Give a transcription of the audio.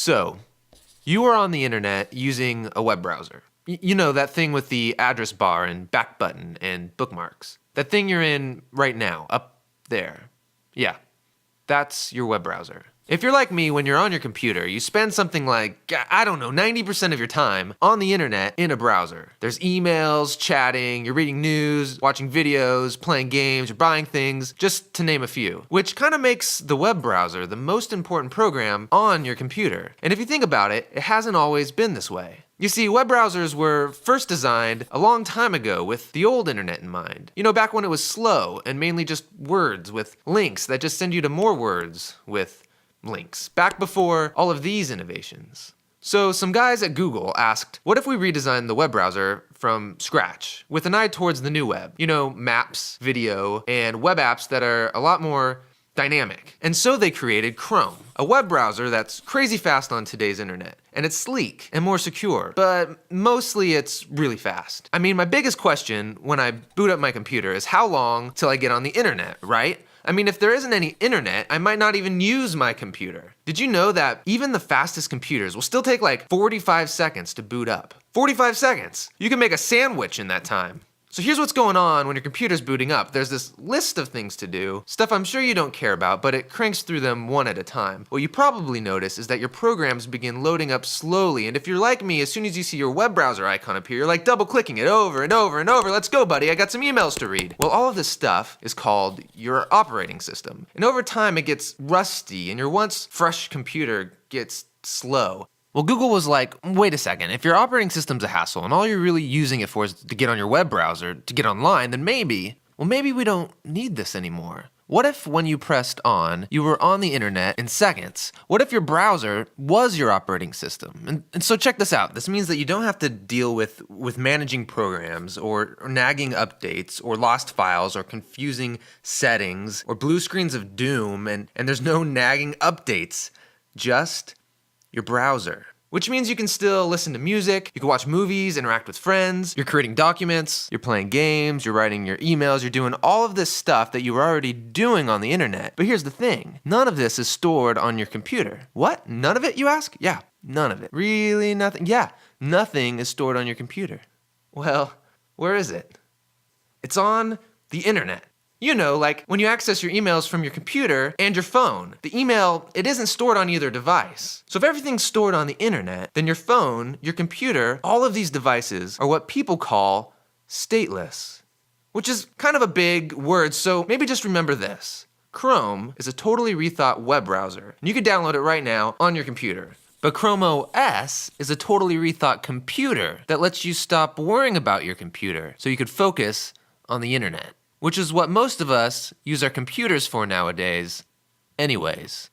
So, you are on the internet using a web browser. You know, that thing with the address bar and back button and bookmarks. That thing you're in right now, up there. Yeah, that's your web browser. If you're like me, when you're on your computer, you spend something like, I don't know, 90% of your time on the internet in a browser. There's emails, chatting, you're reading news, watching videos, playing games, you're buying things, just to name a few. Which kind of makes the web browser the most important program on your computer. And if you think about it, it hasn't always been this way. You see, web browsers were first designed a long time ago with the old internet in mind. You know, back when it was slow and mainly just words with links that just send you to more words with links, back before all of these innovations. So some guys at Google asked, what if we redesigned the web browser from scratch with an eye towards the new web? You know, maps, video, and web apps that are a lot more dynamic. And so they created Chrome, a web browser that's crazy fast on today's internet. And it's sleek and more secure, but mostly it's really fast. I mean, my biggest question when I boot up my computer is how long till I get on the internet, right? I mean, if there isn't any internet, I might not even use my computer. Did you know that even the fastest computers will still take like 45 seconds to boot up? 45 seconds! You can make a sandwich in that time. So here's what's going on when your computer's booting up. There's this list of things to do, stuff I'm sure you don't care about, but it cranks through them one at a time. What you probably notice is that your programs begin loading up slowly, and if you're like me, as soon as you see your web browser icon appear, you're like double-clicking it over and over and over. Let's go, buddy, I got some emails to read. Well, all of this stuff is called your operating system. And over time, it gets rusty, and your once fresh computer gets slow. Well, Google was like, wait a second, if your operating system's a hassle and all you're really using it for is to get on your web browser, to get online, then maybe we don't need this anymore. What if when you pressed on, you were on the internet in seconds? What if your browser was your operating system? And so check this out. This means that you don't have to deal with managing programs or nagging updates or lost files or confusing settings or blue screens of doom and there's no nagging updates. Just your browser. Which means you can still listen to music, you can watch movies, interact with friends, you're creating documents, you're playing games, you're writing your emails, you're doing all of this stuff that you were already doing on the internet. But here's the thing, none of this is stored on your computer. What? None of it, you ask? Yeah, none of it. Really nothing? Yeah, nothing is stored on your computer. Well, where is it? It's on the internet. You know, like when you access your emails from your computer and your phone, the email, it isn't stored on either device. So if everything's stored on the internet, then your phone, your computer, all of these devices are what people call stateless, which is kind of a big word, so maybe just remember this. Chrome is a totally rethought web browser, and you can download it right now on your computer. But Chrome OS is a totally rethought computer that lets you stop worrying about your computer so you could focus on the internet. Which is what most of us use our computers for nowadays anyways.